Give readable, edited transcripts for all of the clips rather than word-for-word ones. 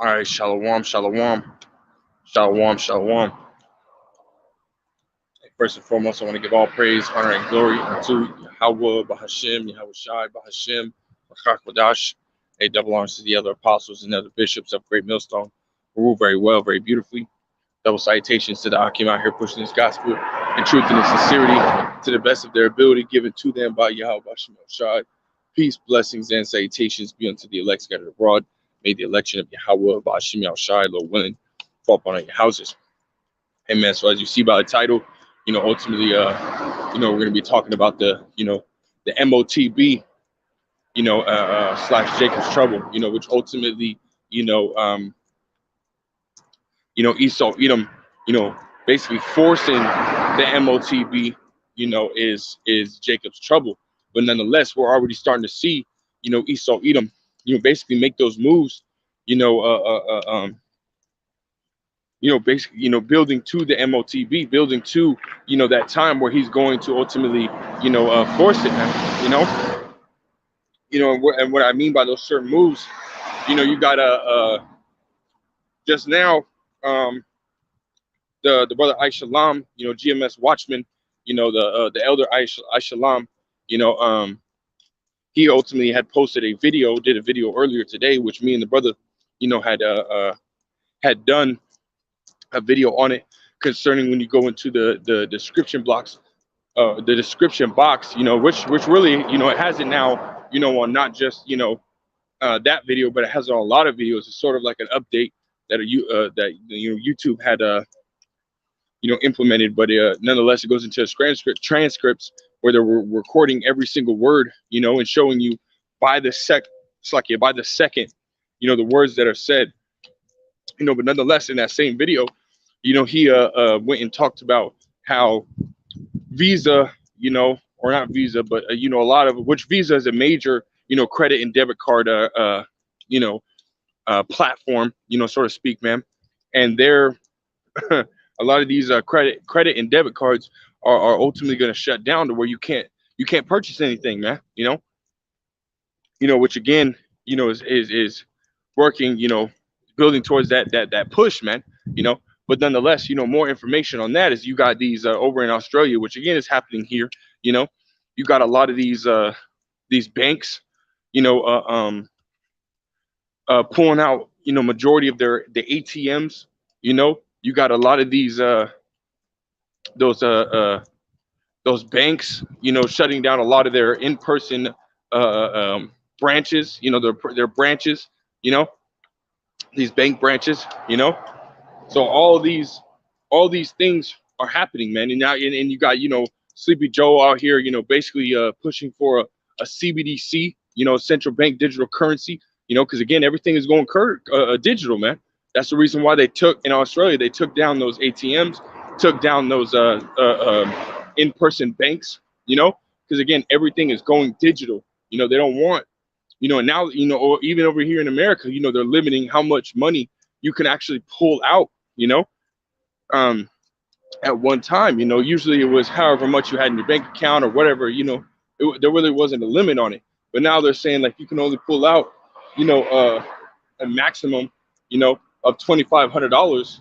All right, shalom, shalom, shalom, shalom. First and foremost, I want to give all praise, honor, and glory unto Yahweh, Bahashem, Yahweh Shai, Bahashem, Bachak a double honors to the other apostles and other bishops of Great Millstone, who rule very well, very beautifully. Double salutations to the Akim out here pushing this gospel in truth and in sincerity to the best of their ability, given to them by Yahweh, Bahashem, Shai. Peace, blessings, and salutations be unto the elect scattered abroad. May the election of Yahweh, Bahashem, Shai, Lord willing, fall upon your houses. Amen. So as you see by the title, ultimately, we're going to be talking about the M.O.T.B, slash Jacob's trouble, which ultimately, Esau, Edom, basically forcing the M.O.T.B, is Jacob's trouble. But nonetheless, we're already starting to see, Esau, Edom, basically make those moves, basically, building to the M.O.T.B, building to, that time where he's going to ultimately, force it, man, and what I mean by those certain moves, you got just now, the brother Aishalam, GMS Watchman, the elder Aishalam, he ultimately had posted did a video earlier today, which me and the brother, had done a video on it concerning when you go into the description box, which really, it has it now, on not just, that video, but it has on a lot of videos. It's sort of like an update that YouTube had, implemented, but nonetheless, it goes into transcripts where they're recording every single word, and showing you by the second, the words that are said, but nonetheless, in that same video, he went and talked about how Visa, or not Visa, but a lot of which Visa is a major, credit and debit card, platform, so to speak, man. And they're a lot of these credit and debit cards are ultimately going to shut down to where you can't purchase anything, man. Which again, is working, building towards that push, man. But nonetheless, more information on that is you got these over in Australia, which again is happening here. You got a lot of these banks, pulling out, majority of the ATMs. You got a lot of these those banks, shutting down a lot of their in-person branches. Their branches. These bank branches. So all these things are happening, man. And now, and you got, Sleepy Joe out here, basically pushing for a CBDC, central bank digital currency, because again, everything is going digital, man. That's the reason why they took down those ATMs, took down those in-person banks, because again, everything is going digital. They don't want, and now, or even over here in America, they're limiting how much money you can actually pull out, at one time. Usually it was however much you had in your bank account or whatever, there really wasn't a limit on it. But now they're saying like you can only pull out, a maximum, of $2,500,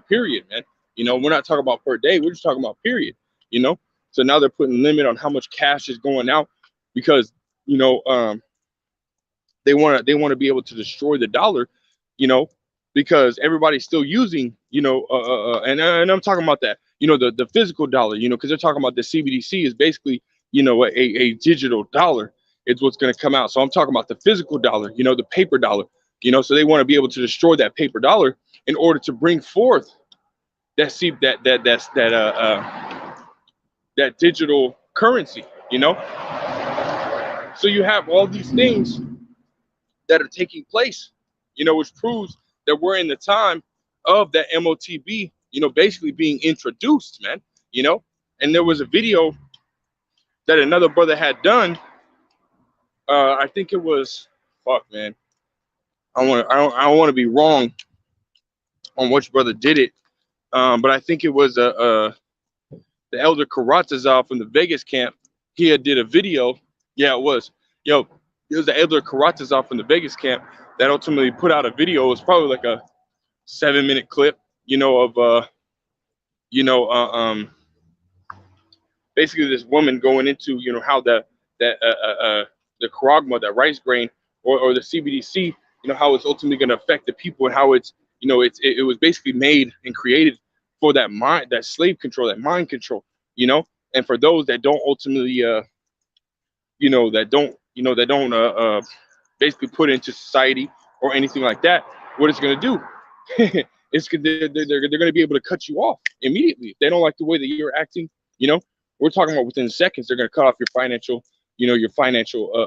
period, man. We're not talking about per day, we're just talking about period, So now they're putting a limit on how much cash is going out because, they want to be able to destroy the dollar, because everybody's still using, and I'm talking about that, the physical dollar, because they're talking about the CBDC is basically, a digital dollar is what's going to come out. So I'm talking about the physical dollar, the paper dollar, so they want to be able to destroy that paper dollar in order to bring forth that digital currency, So you have all these things that are taking place, which proves that we're in the time of that M.O.T.B, basically being introduced, man, and there was a video that another brother had done. I think it was, man. I don't want to be wrong on which brother did it, but I think it was the elder Karatazal from the Vegas camp. He had did a video. Yeah, it was. It was the elder Karatazal from the Vegas camp. that ultimately put out a video. It was probably like a 7-minute clip, of you know, uh, um, basically this woman going into, how that the charagma, that rice grain, or the CBDC, how it's ultimately going to affect the people, and how it's, it was basically made and created for that mind, that slave control, that mind control, and for those that don't ultimately, that don't basically put into society or anything like that, what it's going to do, they're going to be able to cut you off immediately if they don't like the way that you're acting. You know, we're talking about within seconds they're going to cut off your financial,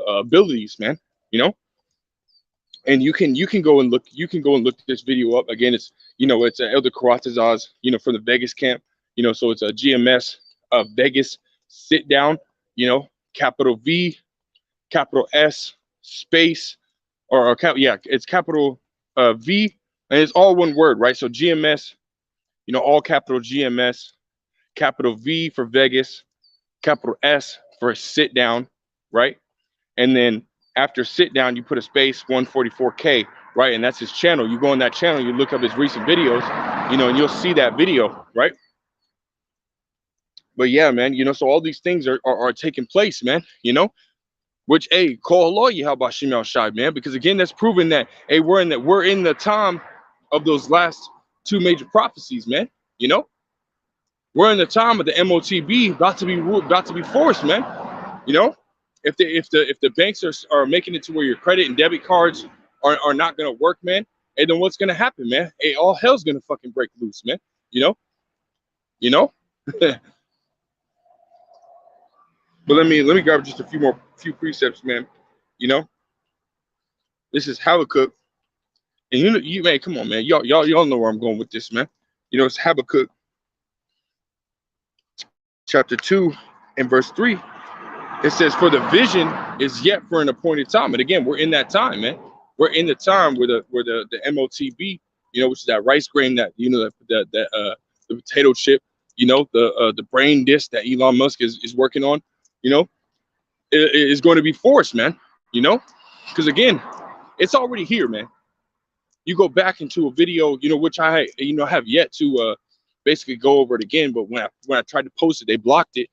abilities, man. You know, and you can go and look, this video up again. It's, it's Elder Karatazaz, from the Vegas camp. So it's a GMS Vegas sit down. Capital V, capital S, space, yeah, it's capital V, and it's all one word, right? So GMS, all capital GMS, capital V for Vegas, capital S for sit down, right? And then after sit down, you put a space, 144K, right? And that's his channel. You go on that channel, you look up his recent videos, and you'll see that video, right? But yeah, man, so all these things are taking place, man, which, hey, call a lawyer, how about Shimel Shai, man? Because again, that's proven that, hey, we're in the time of those last two major prophecies, man. We're in the time of the M.O.T.B about to be forced, man. If the banks are making it to where your credit and debit cards are not gonna work, man, hey, then what's gonna happen, man? Hey, all hell's gonna fucking break loose, man. You know, you know. But let me grab just a few precepts, man. This is Habakkuk, and you man, come on, man, y'all know where I'm going with this, man. It's Habakkuk chapter 2 and verse 3. It says, "For the vision is yet for an appointed time." And again, we're in that time, man. We're in the time where the M.O.T.B, which is that rice grain, that the potato chip, the brain disk that Elon Musk is working on, is going to be forced, man. Because again, it's already here, man. You go back into a video, which I have yet to basically go over it again. But when I tried to post it, they blocked it,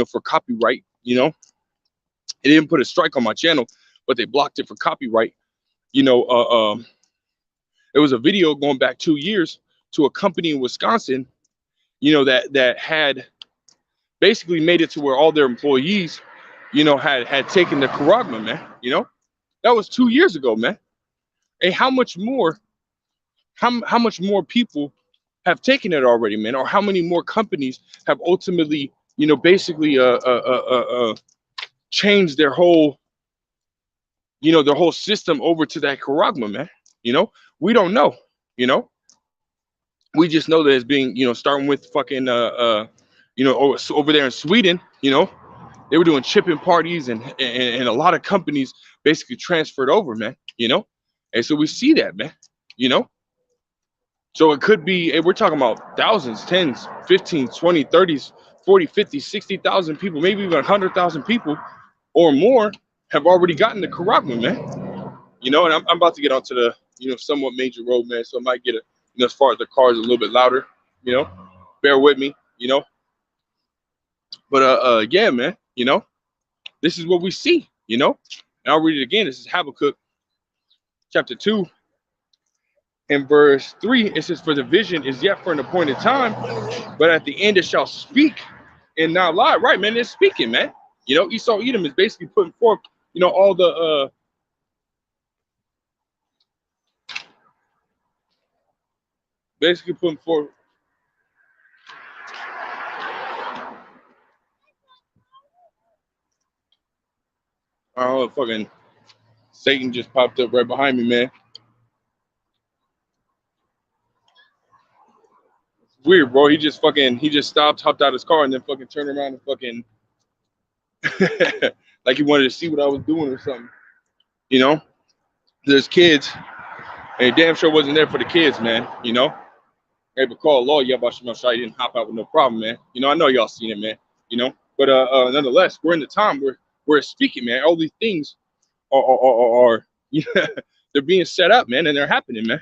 for copyright. It didn't put a strike on my channel, but they blocked it for copyright. It was a video going back 2 years to a company in Wisconsin, that had basically made it to where all their employees, had taken the charagma, man. That was 2 years ago, man. Hey, how much more people have taken it already, man? Or how many more companies have ultimately, basically changed their whole system over to that charagma, man? We don't know. We just know that it's being, starting with fucking over there in Sweden, they were doing chipping parties, and a lot of companies basically transferred over, man. And so we see that, man. So it could be, we're talking about thousands, tens, 15, 20, 30s, 40, 50, 60,000 people, maybe even 100,000 people or more have already gotten the charagma, man. And I'm about to get onto the, somewhat major road, man. So I might get as far as the cars a little bit louder, bear with me, But yeah, man, this is what we see, and I'll read it again. This is Habakkuk chapter 2 and verse 3. It says, "For the vision is yet for an appointed time, but at the end it shall speak and not lie." Right, man, it's speaking, man. Esau Edom is basically putting forth, all the basically putting forth. Oh, fucking Satan just popped up right behind me, man. It's weird, bro. He just stopped, hopped out of his car, and then fucking turned around and fucking like he wanted to see what I was doing or something. There's kids, and damn sure wasn't there for the kids, man. Hey, but call a lawyer, yeah, about Shemel Shai, didn't hop out with no problem, man. I know y'all seen it, man. But nonetheless, we're in the time where we're speaking, man. All these things are They're being set up, man, and they're happening, man.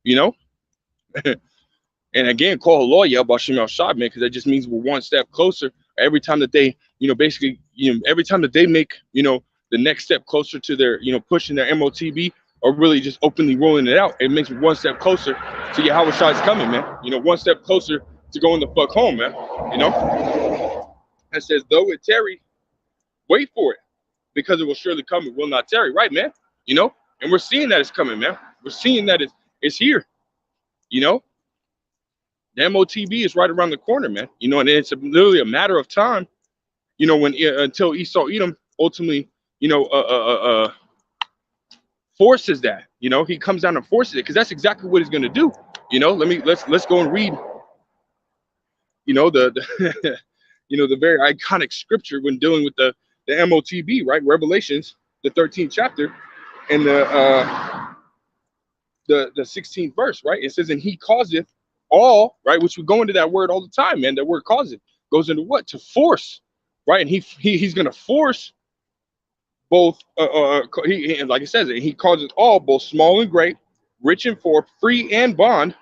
You know. And again, call a lawyer about M.O.T.B, man, because that just means we're one step closer. Every time that they, basically, every time that they make, the next step closer to their, pushing their M.O.T.B or really just openly rolling it out, it makes me one step closer to Yahweh Shai's coming, man. One step closer to going the fuck home, man. It says, though it tarry, wait for it, because it will surely come. It will not tarry, right, man? And we're seeing that it's coming, man. We're seeing that it's here. The M.O.T.B is right around the corner, man. And it's literally a matter of time, when until Esau Edom ultimately, forces that. He comes down and forces it, because that's exactly what he's going to do. Let's go and read, the the very iconic scripture when dealing with the M.O.T.B, right? Revelations, the 13th chapter, and the 16th verse, right? It says, and he causeth all, right, which we go into that word all the time, man. That word causeth goes into what? To force, right? And he's going to force both, and like it says, he causes all, both small and great, rich and poor, free and bond,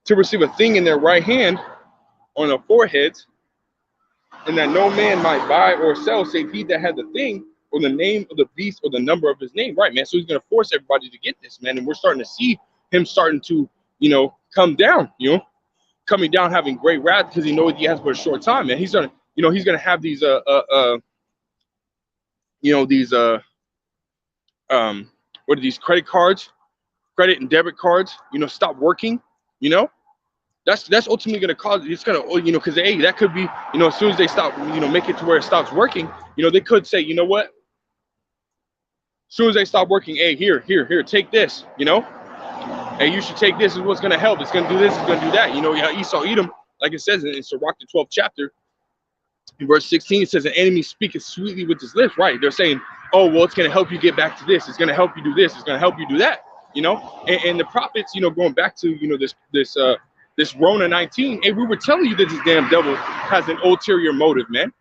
to receive a thing in their right hand on their foreheads, and that no man might buy or sell save he that had the thing, or the name of the beast, or the number of his name, right, man? So he's going to force everybody to get this, man. And we're starting to see him starting to, come down, coming down, having great wrath, because he knows he has but a short time, man. He's gonna, he's gonna have these what are these credit cards, credit and debit cards, stop working, that's ultimately going to cause, it's going to, because hey, that could be, as soon as they stop, make it to where it stops working, they could say, you know what, as soon as they stop working, hey, here, take this, hey, you should take this, is what's going to help, it's going to do this, it's going to do that, Esau Edom, like it says in Sirach, the 12th chapter, in verse 16, it says, an enemy speaketh sweetly with his lips, right? They're saying, oh, well, it's going to help you get back to this, it's going to help you do this, it's going to help you do that, and the prophets, going back to, this Rona 19, hey, we were telling you that this damn devil has an ulterior motive, man.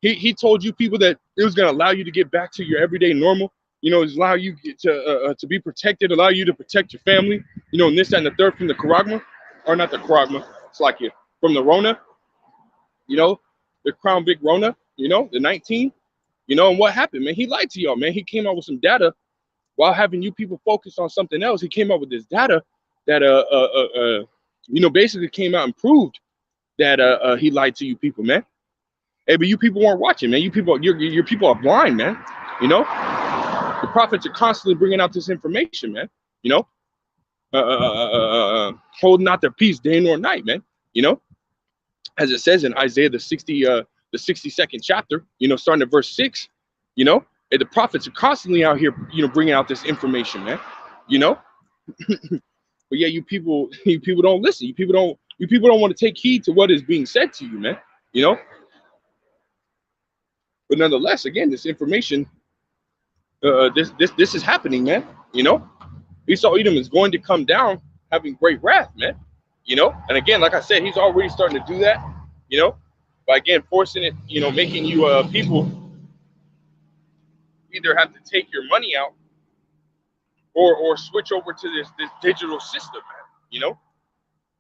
He told you people that it was going to allow you to get back to your everyday normal, allow you to be protected, allow you to protect your family, and this, that, and the third from the Karagma, or not the Karagma, it's like it, from the Rona, the Crown Big Rona, the 19, and what happened, man? He lied to y'all, man. He came out with some data while having you people focus on something else. He came out with this data that basically came out and proved that he lied to you people, man. Hey, but you people weren't watching, man. You people, your people are blind, man. The prophets are constantly bringing out this information, man. Holding out their peace day nor night, man. As it says in Isaiah the 62nd chapter, starting at verse 6, and the prophets are constantly out here, bringing out this information, man. But yeah, you people don't listen. You people don't want to take heed to what is being said to you, man. But nonetheless, again, this information, this is happening, man. Esau Edom is going to come down, having great wrath, man. And again, like I said, he's already starting to do that. By again forcing it, making you people either have to take your money out or switch over to this digital system, man.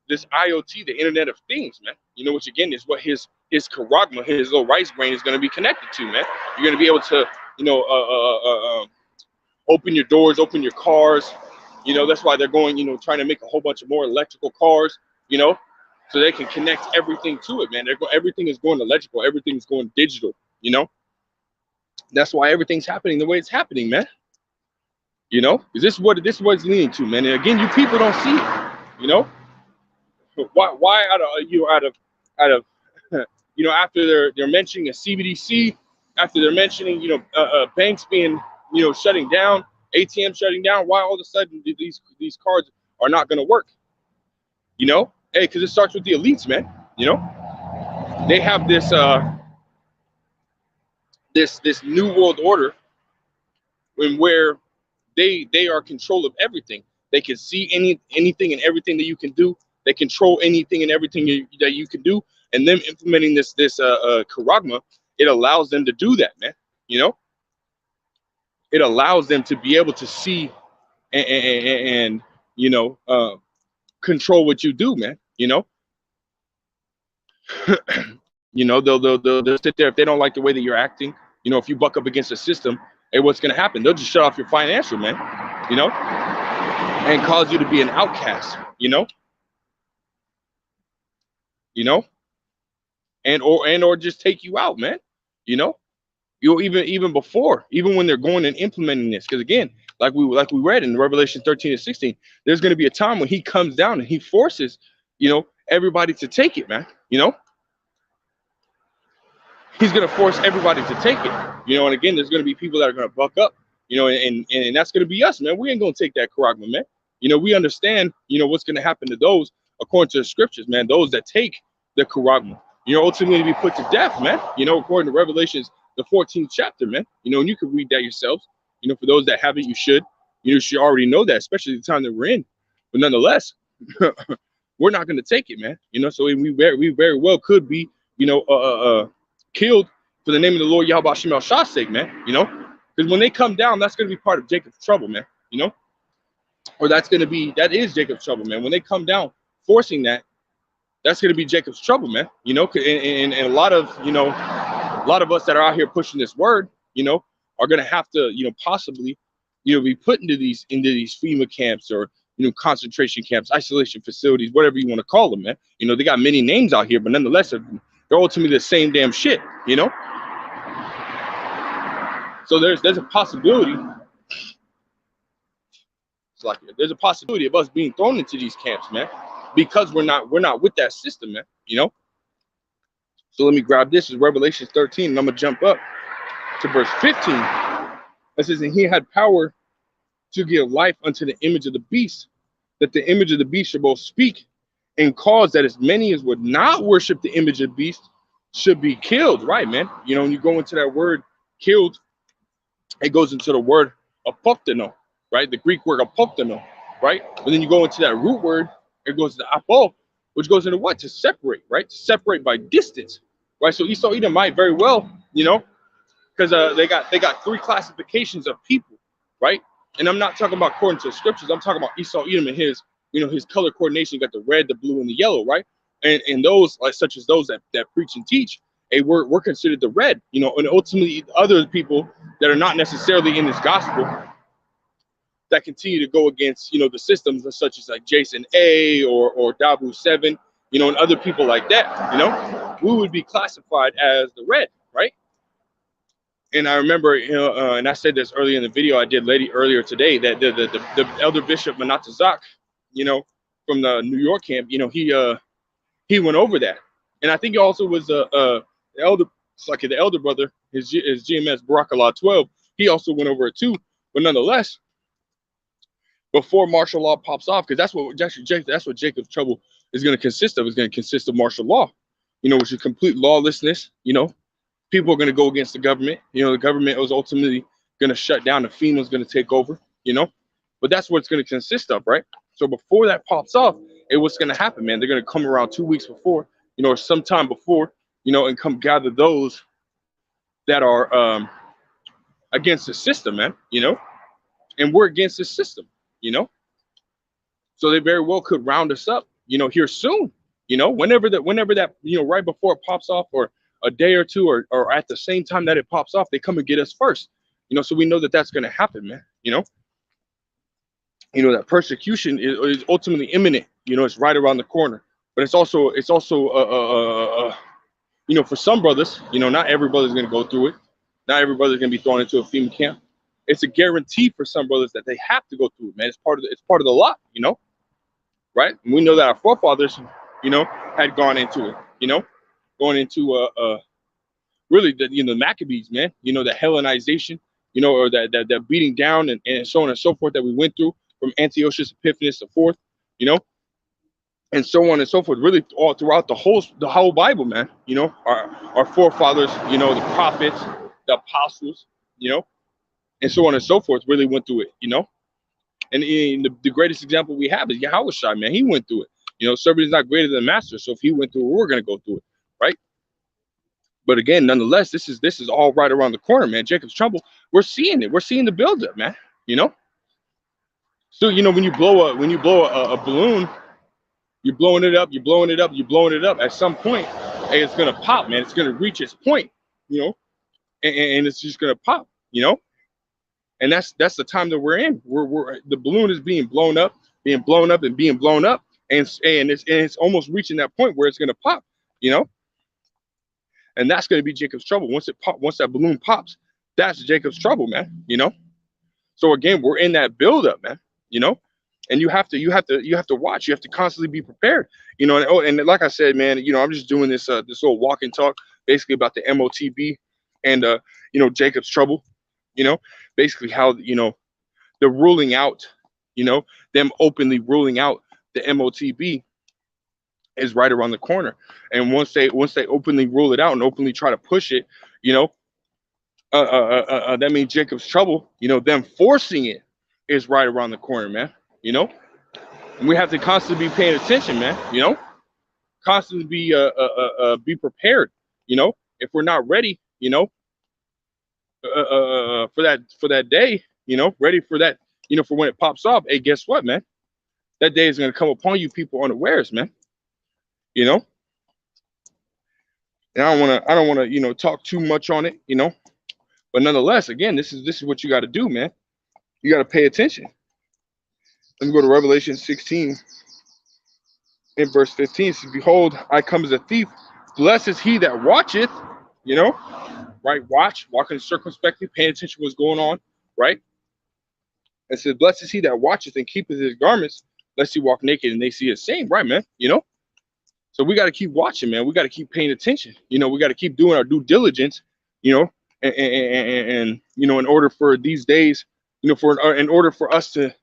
This IoT, the Internet of Things, man. Which again is what his Karagma, his little rice brain is going to be connected to, man. You're going to be able to, open your doors, open your cars. That's why they're going, trying to make a whole bunch of more electrical cars, so they can connect everything to it, man. Everything is going electrical, everything's going digital, That's why everything's happening the way it's happening, man. Is this what it's leading to, man? And again, you people don't see it, Why out of after they're mentioning a CBDC, after they're mentioning banks being shutting down, ATM shutting down, why all of a sudden these cards are not going to work? Hey, because it starts with the elites, man. They have this this new world order in where they are control of everything. They can see anything and everything that you can do. They control anything and everything that you can do. And them implementing this Karagma, it allows them to do that, man. it allows them to be able to see and you know, control what you do, man. You know, you know, they'll sit there if they don't like the way that you're acting. You know, if you buck up against the system, hey, what's gonna happen? They'll just shut off your financial, man. You know, and cause you to be an outcast. You know, and or just take you out, man. You know, you even before, even when they're going and implementing this, because again, like we read in Revelation 13 and 16, there's going to be a time when he comes down and he forces, you know, everybody to take it, man. You know, he's going to force everybody to take it. You know, and again, there's going to be people that are going to buck up. You know, and that's going to be us, man. We ain't going to take that charagma, man. You know, we understand, you know, what's going to happen to those according to the scriptures, man. Those that take the charagma, you know, ultimately to be put to death, man. You know, according to Revelations, the 14th chapter, man. You know, and you can read that yourselves. You know, for those that haven't, you should. You should already know that, especially the time that we're in. But nonetheless, we're not going to take it, man. You know, so we very well could be, you know, killed for the name of the Lord Yahweh Shem El Shah's sake, man. You know, because when they come down, that's going to be part of Jacob's trouble, man. You know, or that is Jacob's trouble, man. When they come down, forcing that, that's going to be Jacob's trouble, man. You know, and a lot of, you know, a lot of us that are out here pushing this word, you know, are going to have to, you know, possibly, you know, be put into these FEMA camps or, you know, concentration camps, isolation facilities, whatever you want to call them, man. You know, they got many names out here, but nonetheless, they're ultimately the same damn shit, you know. So there's a possibility. It's like there's a possibility of us being thrown into these camps, man, because we're not with that system, man. You know. So let me grab this. Is Revelation 13, and I'm gonna jump up to verse 15. It says, "And he had power to give life unto the image of the beast, that the image of the beast should both speak and cause that as many as would not worship the image of the beast should be killed." Right, man. You know, when you go into that word killed, it goes into the word apopteno, right? The Greek word apopteno, right? And then you go into that root word, it goes to apo, which goes into what? To separate, right? To separate by distance, right? So Esau Edom might very well, you know, because they got three classifications of people, right? And I'm not talking about according to the scriptures. I'm talking about Esau Edom and his, you know, his color coordination. You got the red, the blue, and the yellow, right? And those, like such as those that preach and teach, hey, we're considered the red, you know, and ultimately other people that are not necessarily in this gospel that continue to go against, you know, the systems such as like Jason A or Dabu 7, you know, and other people like that, you know, we would be classified as the red, right? And I remember, you know, and I said this earlier in the video I did earlier today, that the elder bishop Manatazak, you know, from the New York camp, you know, he went over that, and I think he also was the elder, it's like the elder brother, his GMS Barakallah 12. He also went over it too, but nonetheless, before martial law pops off, because that's what Jacob's trouble is going to consist of. Is going to consist of martial law, you know, which is complete lawlessness, you know. People are going to go against the government. You know, the government was ultimately going to shut down. The FEMA is going to take over, you know. But that's what it's going to consist of, right? So before that pops off, what's going to happen, man? They're going to come around 2 weeks before, you know, or sometime before, you know, and come gather those that are against the system, man, you know. And we're against the system, you know. So they very well could round us up, you know, here soon, you know, whenever that, you know, right before it pops off, or a day or two, or at the same time that it pops off, they come and get us first, you know. So we know that that's going to happen, man. You know that persecution is ultimately imminent. You know, it's right around the corner. But it's also you know, for some brothers, you know, not every brother's going to go through it. Not every brother's going to be thrown into a FEMA camp. It's a guarantee for some brothers that they have to go through it, man. It's part of the lot, you know, right? And we know that our forefathers, you know, had gone into it, you know, going into really the Maccabees, man, you know, the Hellenization, you know, or that beating down and so on and so forth that we went through from Antiochus Epiphanes the fourth, you know, and so on and so forth, really all throughout the whole Bible, man. You know, our forefathers, you know, the prophets, the apostles, you know, and so on and so forth, really went through it, you know. And the greatest example we have is Yahushua, man. He went through it. You know, servant is not greater than master. So if he went through it, we're going to go through it, right? But again, nonetheless, this is all right around the corner, man. Jacob's trouble. We're seeing it. We're seeing the buildup, man. You know. So when you blow a balloon, you're blowing it up, you're blowing it up, you're blowing it up. At some point, hey, it's gonna pop, man. It's gonna reach its point, you know, and it's just gonna pop, you know. And that's the time that we're in. We're the balloon is being blown up, being blown up, and being blown up, and it's almost reaching that point where it's gonna pop, you know. And that's gonna be Jacob's trouble. Once that balloon pops, that's Jacob's trouble, man. You know. So again, we're in that buildup, man. You know, and you have to watch. You have to constantly be prepared. You know, and like I said, man, you know, I'm just doing this little walk and talk, basically about the M.O.T.B. and Jacob's trouble. You know, basically how the ruling out, them openly ruling out the M.O.T.B. is right around the corner. And once they openly rule it out and openly try to push it, you know, that means Jacob's trouble, them forcing it is right around the corner, man. You know, and we have to constantly be paying attention, man. You know, constantly be prepared. You know, if we're not ready, for that day, ready for that, for when it pops off. Hey, guess what, man? That day is gonna come upon you, people unawares, man. You know, and I don't wanna talk too much on it, but nonetheless, again, this is what you got to do, man. You got to pay attention. Let me go to Revelation 16 in verse 15. It says, "Behold, I come as a thief. Blessed is he that watcheth," right? Walking circumspectly, paying attention to what's going on, right? It says, "Blessed is he that watcheth and keepeth his garments, lest he walk naked and they see his shame," right, man? So we got to keep watching, man. We got to keep paying attention. We got to keep doing our due diligence, and in order for these days, in order for us to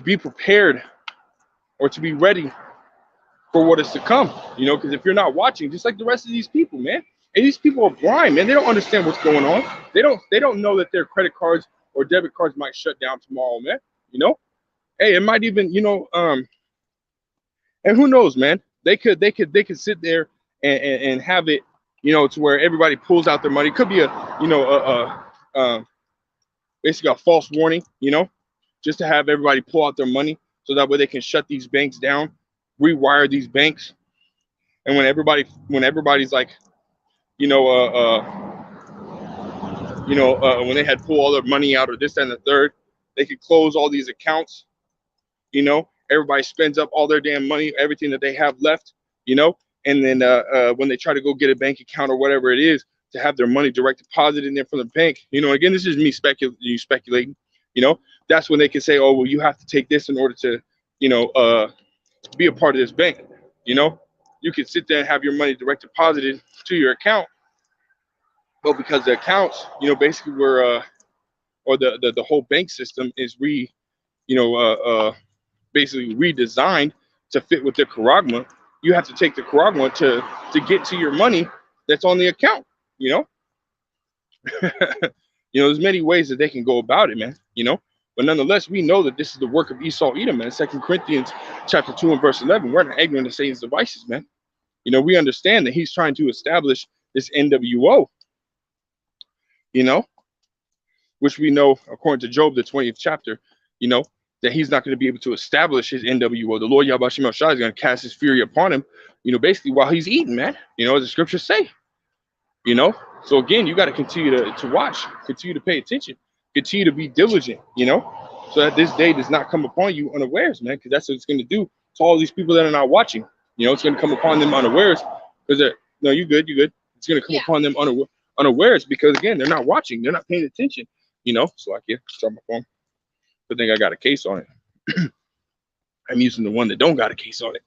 be prepared or to be ready for what is to come, because if you're not watching, just like the rest of these people, man, and these people are blind, man. They don't understand what's going on. They don't know that their credit cards or debit cards might shut down tomorrow, man. Hey, it might even, and who knows, man? They could sit there and have it, to where everybody pulls out their money. It could be basically a false warning, just to have everybody pull out their money so that way they can shut these banks down, rewire these banks. And when everybody's like, when they had pulled all their money out or this and the third, they could close all these accounts. Everybody spends up all their damn money, everything that they have left, and then when they try to go get a bank account or whatever it is, to have their money direct deposited in there from the bank, again, this is me speculating, that's when they can say, oh, well, you have to take this in order to, be a part of this bank. You can sit there and have your money direct deposited to your account, but because the accounts, basically were, or the whole bank system is basically redesigned to fit with the charagma, you have to take the charagma to get to your money that's on the account. There's many ways that they can go about it, man. But nonetheless, we know that this is the work of Esau Edom, man. 2 Corinthians chapter 2 and verse 11. We're not ignorant of Satan's devices, man. We understand that he's trying to establish this NWO, which we know, according to Job, the 20th chapter, that he's not going to be able to establish his NWO. The Lord Yahweh Shai is going to cast his fury upon him, basically while he's eating, man. As the scriptures say, So again, you got to continue to watch, continue to pay attention, continue to be diligent, so that this day does not come upon you unawares, man, because that's what it's going to do to all these people that are not watching. It's going to come upon them unawares because no, you good. It's going to come upon them unawares because, again, they're not watching. They're not paying attention, So like, start my phone. I think I got a case on it. I'm using the one that don't got a case on it,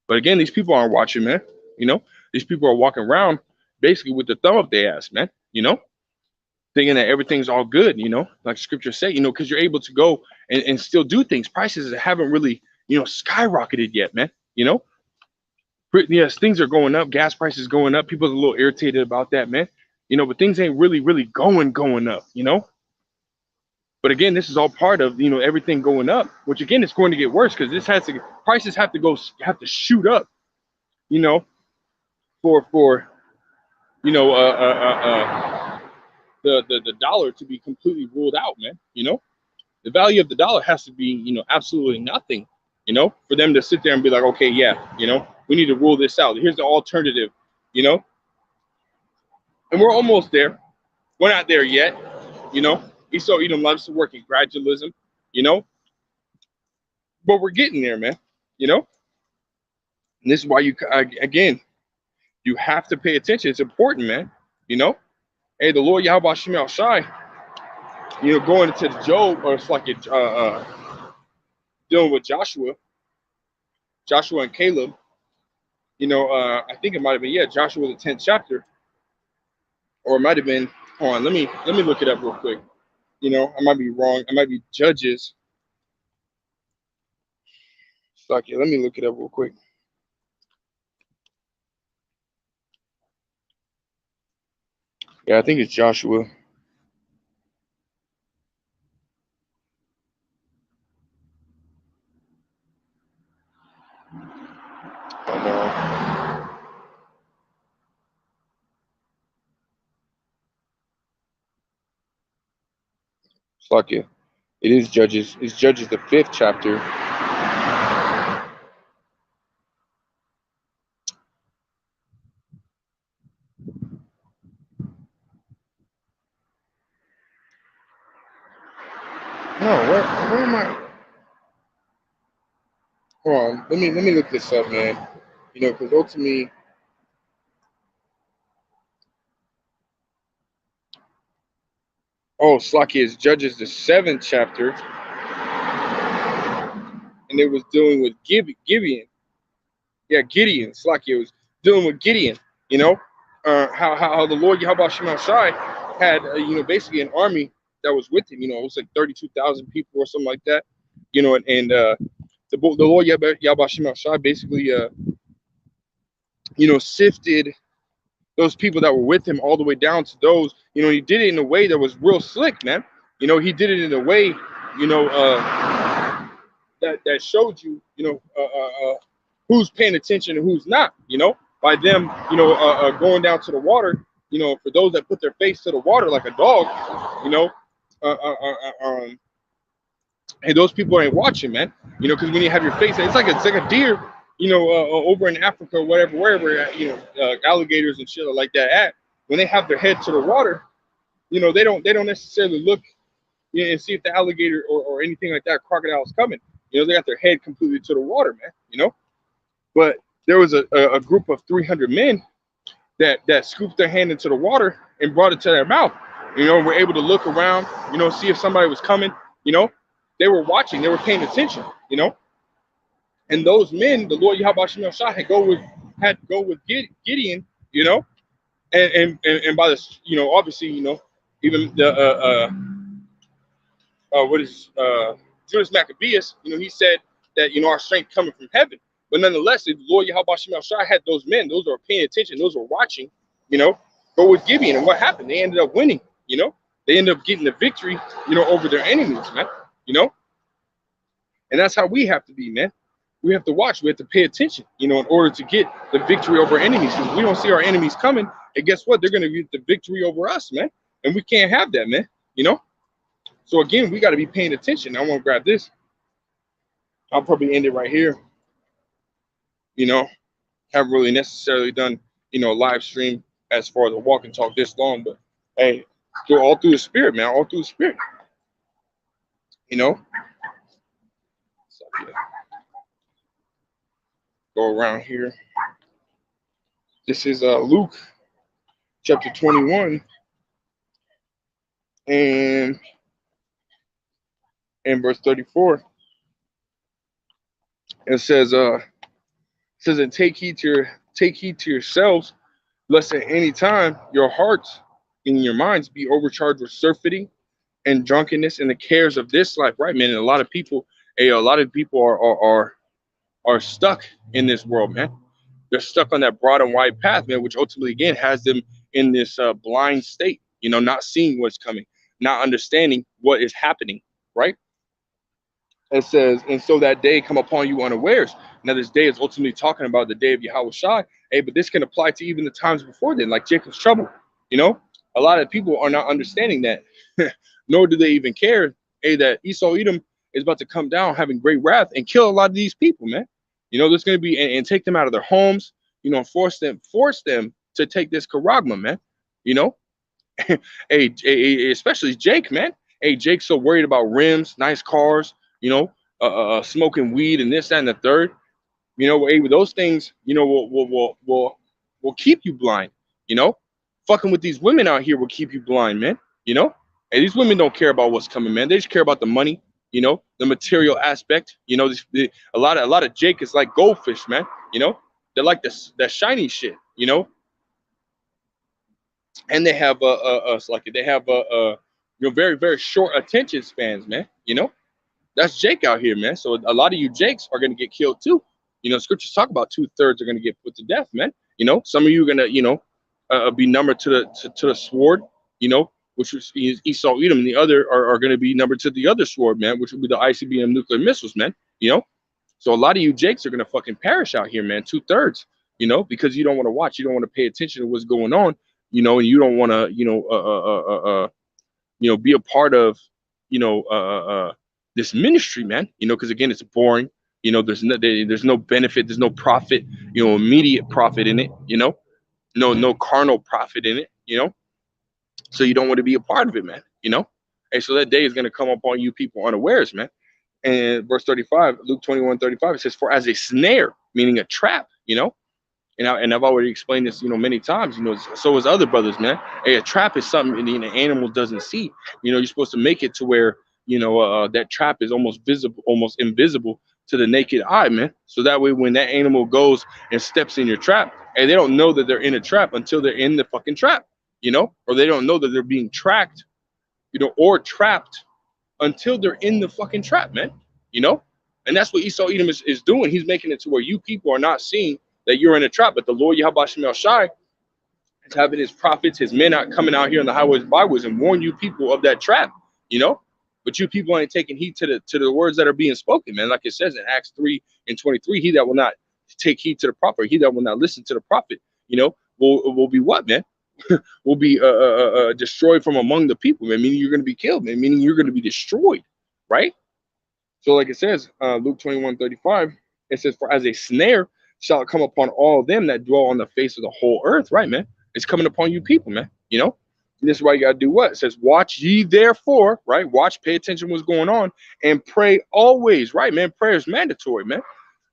But again, these people aren't watching, man. These people are walking around basically with the thumb up their ass, man. Thinking that everything's all good, like scripture say, because you're able to go and still do things. Prices haven't really, skyrocketed yet, man. Yes, things are going up. Gas prices going up. People are a little irritated about that, man. But things ain't really going up, But again, this is all part of, everything going up, which again, is going to get worse because prices have to shoot up you know, for you know, the dollar to be completely ruled out, man. You know, the value of the dollar has to be, you know, absolutely nothing, you know, for them to sit there and be like, okay, yeah, you know, we need to rule this out. Here's the alternative, you know, and we're almost there. We're not there yet, you know. Esau Edom loves to work in gradualism, you know, but we're getting there, man, you know. And this is why you, again, you have to pay attention. It's important, man, you know. Hey, the Lord Yahweh Shemel Shai, you know, going into the Job, or it's like it, dealing with Joshua and Caleb. You know, I think it might have been, yeah, Joshua the 10th chapter, or it might have been. Hold on, let me look it up real quick. You know, I might be wrong. I might be Judges. Fuck it, let me look it up real quick. Yeah, I think it's Joshua. Oh no, fuck it. It is Judges. It's Judges the 5th chapter. No, where am I? Hold on, let me look this up, man. You know, because ultimately, oh, Slacky is Judges the 7th chapter, and it was dealing with Gibeon. Yeah, Gideon. Slakia was dealing with Gideon. You know, how the Lord Yahweh Shema Shai had, you know, basically an army that was with him. You know, it was like 32,000 people or something like that. You know, and the Lord Yahweh Shema Shai basically, you know, sifted those people that were with him all the way down to those. You know, he did it in a way that was real slick, man. You know, he did it in a way, you know, that showed you, you know, who's paying attention and who's not. You know, by them, you know, going down to the water. You know, for those that put their face to the water like a dog, you know, uh, uh, hey, those people ain't watching, man. You know, because when you have your face, it's like a deer. You know, over in Africa or whatever, wherever, you know, alligators and shit like that at, when they have their head to the water, you know, they don't necessarily look, you know, and see if the alligator or anything like that, crocodile is coming. You know, they got their head completely to the water, man. You know, but there was a group of 300 men that scooped their hand into the water and brought it to their mouth. You know, were able to look around, you know, see if somebody was coming. You know, they were watching, they were paying attention. You know, and those men, the Lord Yahweh Shem Shah had to go with Gideon. You know, and by this, you know, obviously, you know, even the what is Judas Maccabeus, you know, he said that, you know, our strength coming from heaven. But nonetheless, if the Lord Yahweh Shem Shai had those men, those are paying attention, those are watching, you know, go with Gibeon. And what happened? They ended up winning, you know. They ended up getting the victory, you know, over their enemies, man. You know, and that's how we have to be, man. We have to watch. We have to pay attention, you know, in order to get the victory over enemies. Because we don't see our enemies coming, and guess what? They're going to get the victory over us, man. And we can't have that, man. You know. So again, we got to be paying attention. I want to grab this. I'll probably end it right here. You know, haven't really necessarily done, you know, a live stream as far as a walk and talk this long, but hey, go all through the spirit, man, all through the spirit. You know, so, yeah, go around here. This is Luke chapter 21 and verse 34. It says, and take heed to yourselves, lest at any time your hearts and your minds be overcharged with surfeiting and drunkenness and the cares of this life, right, man? And a lot of people are stuck in this world, man. They're stuck on that broad and wide path, man, which ultimately again has them in this blind state, you know, not seeing what's coming, not understanding what is happening, right? It says, and so that day come upon you unawares. Now, this day is ultimately talking about the day of Yahweh Shai. Hey, but this can apply to even the times before then, like Jacob's trouble. You know, a lot of people are not understanding that, nor do they even care. Hey, that Esau Edom is about to come down, having great wrath, and kill a lot of these people, man. You know, there's going to be and take them out of their homes. You know, force them to take this charagma, man. You know, especially Jake, man. Hey, Jake's so worried about rims, nice cars, you know, smoking weed and this, that, and the third. You know, hey, those things, you know, will keep you blind. You know, fucking with these women out here will keep you blind, man. You know, and these women don't care about what's coming, man. They just care about the money. You know, the material aspect. You know, a lot of Jake is like goldfish, man. You know, they're like the shiny shit. You know, and they have like they have you know, very short attention spans, man. You know, that's Jake out here, man. So a lot of you Jakes are gonna get killed too. You know, scriptures talk about 2/3 are gonna get put to death, man. You know, some of you are gonna, you know, be numbered to the sword. You know, which is Esau Edom, and the other are going to be numbered to the other sword, man, which would be the ICBM nuclear missiles, man. You know, so a lot of you Jakes are going to fucking perish out here, man. 2/3, you know, because you don't want to watch, you don't want to pay attention to what's going on, you know, and you don't want to, you know, be a part of, you know, this ministry, man. You know, because again, it's boring. You know, there's no benefit, there's no profit, you know, immediate profit in it. You know, no carnal profit in it. You know, so you don't want to be a part of it, man. You know, and so that day is going to come upon you people unawares, man. And verse 35, Luke 21:35, it says, "For as a snare," meaning a trap. You know, and I've already explained this, you know, many times. You know, so as other brothers, man. Hey, a trap is something an animal doesn't see. You know, you're supposed to make it to where, you know, that trap is almost visible, almost invisible to the naked eye, man. So that way, when that animal goes and steps in your trap, and they don't know that they're in a trap until they're in the fucking trap, you know, or they don't know that they're being tracked, you know, or trapped until they're in the fucking trap, man. You know, and that's what Esau Edom is doing. He's making it to where you people are not seeing that you're in a trap, but the Lord Yahweh Shem Shai is having his prophets, his men out coming out here on the highways and byways and warn you people of that trap, you know. But you people ain't taking heed to the words that are being spoken, man. Like it says in Acts 3:23, he that will not take heed to the prophet, he that will not listen to the prophet, you know, will be what, man? Will be destroyed from among the people, man. Meaning you're going to be killed, man. Meaning you're going to be destroyed, right? So, like it says, Luke 21:35, it says, "For as a snare shall it come upon all them that dwell on the face of the whole earth," right, man? It's coming upon you people, man. You know, and this is why you got to do what? It says, "Watch ye therefore," right? Watch, pay attention to what's going on, and pray always, right, man? Prayer is mandatory, man.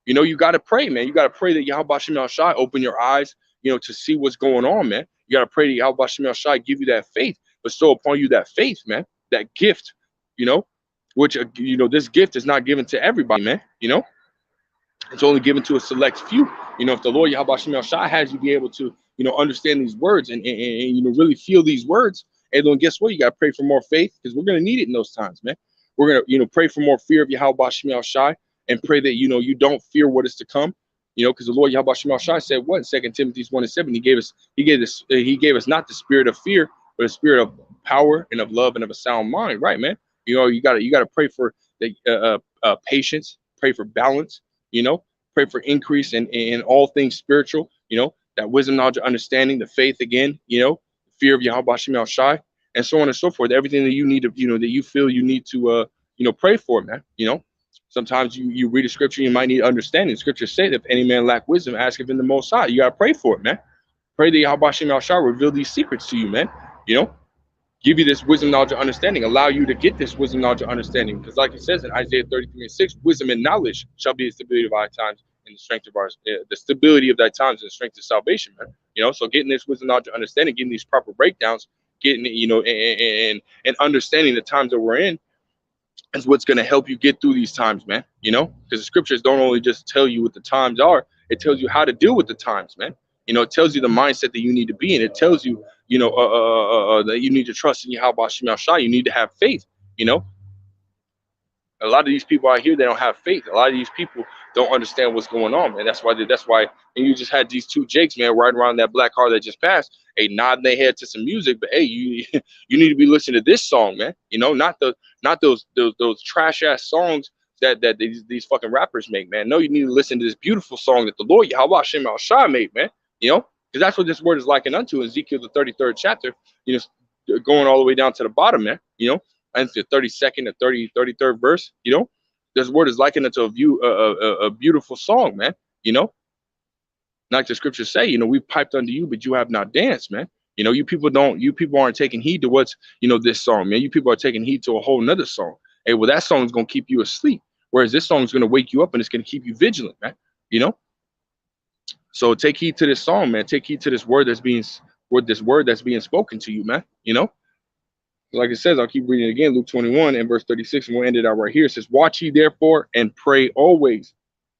You know, you got to pray, man. You got to pray that Yahweh Shem Shai open your eyes, you know, to see what's going on, man. You got to pray that Yahweh Shem Shai give you that faith, bestow upon you that faith, man, that gift, you know, which, you know, this gift is not given to everybody, man. You know, it's only given to a select few. You know, if the Lord Yahweh Shem Shai has you be able to, you know, understand these words and you know, really feel these words, and then guess what? You got to pray for more faith because we're going to need it in those times, man. We're going to, you know, pray for more fear of Yahweh Shem Shai and pray that, you know, you don't fear what is to come. You know, because the Lord Yahweh Shem Shai said what in 2 Timothy 1:7, he gave us not the spirit of fear, but a spirit of power and of love and of a sound mind, right, man? You know, you gotta pray for the patience, pray for balance, you know, pray for increase in all things spiritual, you know, that wisdom, knowledge, understanding, the faith again, you know, fear of Yahweh Shem Shai, and so on and so forth. Everything that you need to, you know, that you feel you need to, you know, pray for, man. You know, sometimes you read a scripture, you might need understanding. Scripture say that if any man lack wisdom, ask it in the Most High. You gotta pray for it, man. Pray that Yahweh Shem Shai reveal these secrets to you, man. You know, give you this wisdom, knowledge, and understanding, allow you to get this wisdom, knowledge, and understanding. Because like it says in Isaiah 33:6, wisdom and knowledge shall be the stability of our times and the strength of our, the stability of thy times and the strength of salvation, man. You know, so getting this wisdom, knowledge, and understanding, getting these proper breakdowns, getting it, you know, and understanding the times that we're in is what's going to help you get through these times, man. You know, because the scriptures don't only just tell you what the times are, it tells you how to deal with the times, man. You know, it tells you the mindset that you need to be in. It tells you, you know, that you need to trust in Yahweh Shem Shai. You need to have faith. You know, a lot of these people out here, they don't have faith. A lot of these people don't understand what's going on, man. That's why, and you just had these two Jakes, man, riding around that black car that just passed, hey, nodding their head to some music, but hey, you need to be listening to this song, man. You know, not those trash ass songs that these fucking rappers make, man. No, you need to listen to this beautiful song that the Lord Yahweh Shem Al Shai made, man. You know, because that's what this word is likened unto in Ezekiel the 33rd chapter. You know, going all the way down to the bottom, man. You know, and the 32nd, the 33rd verse. You know, this word is likened unto a beautiful song, man. You know, like the scriptures say, you know, we piped unto you, but you have not danced, man. You know, you people aren't taking heed to what's, you know, this song, man. You people are taking heed to a whole nother song. Hey, well, that song is going to keep you asleep. Whereas this song is going to wake you up and it's going to keep you vigilant, man. You know, so take heed to this song, man. Take heed to this word that's being spoken to you, man. You know, like it says, I'll keep reading it again, Luke 21 and verse 36, and we'll end it out right here. It says, watch ye therefore and pray always,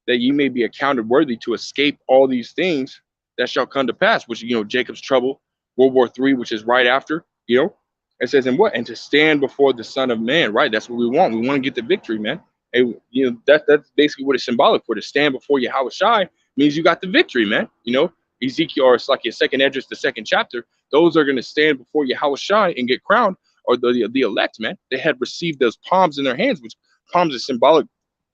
that ye may be accounted worthy to escape all these things that shall come to pass, which, you know, Jacob's trouble, World War III, which is right after, you know, it says, and what? And to stand before the Son of Man, right? That's what we want. We want to get the victory, man. And, you know, that's basically what it's symbolic for. To stand before Yahweh Shai means you got the victory, man. You know, Ezekiel, or it's like your second address, the second chapter, those are going to stand before Yahweh Shai and get crowned, or the elect, man. They had received those palms in their hands, which palms is symbolic.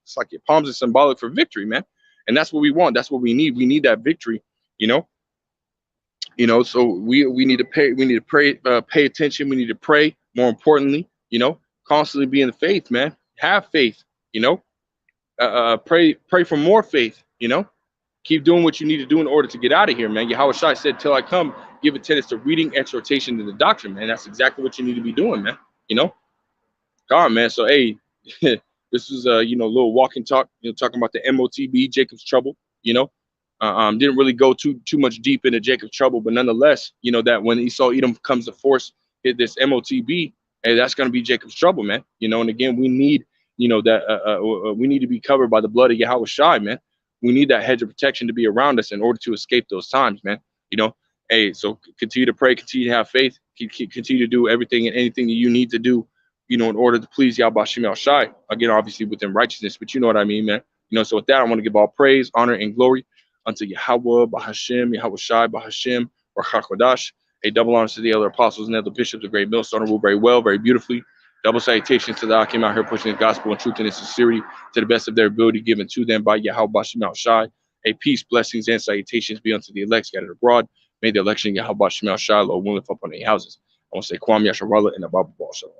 It's like your palms are symbolic for victory, man. And that's what we want. That's what we need. We need that victory, you know. You know, so we need to pay attention. We need to pray. More importantly, you know, constantly be in the faith, man. Have faith, you know. Pray for more faith, you know. Keep doing what you need to do in order to get out of here, man. Yahweh Shai said, till I come, give attendance to reading, exhortation, and the doctrine, man. That's exactly what you need to be doing, man. You know, God, man. So, hey, this was you know, a little walking talk, you know, talking about the M.O.T.B, Jacob's trouble, you know. Didn't really go too much deep into Jacob's trouble, but nonetheless, you know, that when Esau Edom comes to force hit this M.O.T.B, hey, that's going to be Jacob's trouble, man. You know, and again, we need, you know, that we need to be covered by the blood of Yahweh Shai, man. We need that hedge of protection to be around us in order to escape those times, man. You know, hey, so continue to pray, continue to have faith, continue to do everything and anything that you need to do, you know, in order to please Yahweh Shem Shai. Again, obviously within righteousness, but you know what I mean, man. You know, so with that, I want to give all praise, honor, and glory unto Yahweh, Bahashem, Yahweh Shai, Bahashem, or Hakodash. A double honor to the other apostles and other bishops, a great millstone, rule very well, very beautifully. Double salutations to the Akim out here pushing the gospel and truth and sincerity to the best of their ability given to them by Yahweh Bashem Shai. A peace, blessings, and salutations be unto the elect scattered abroad. May the election of Yahweh Bashem Shai, Lord, willeth upon their houses. I want to say Kwam Yasharallah and Abba Shalom.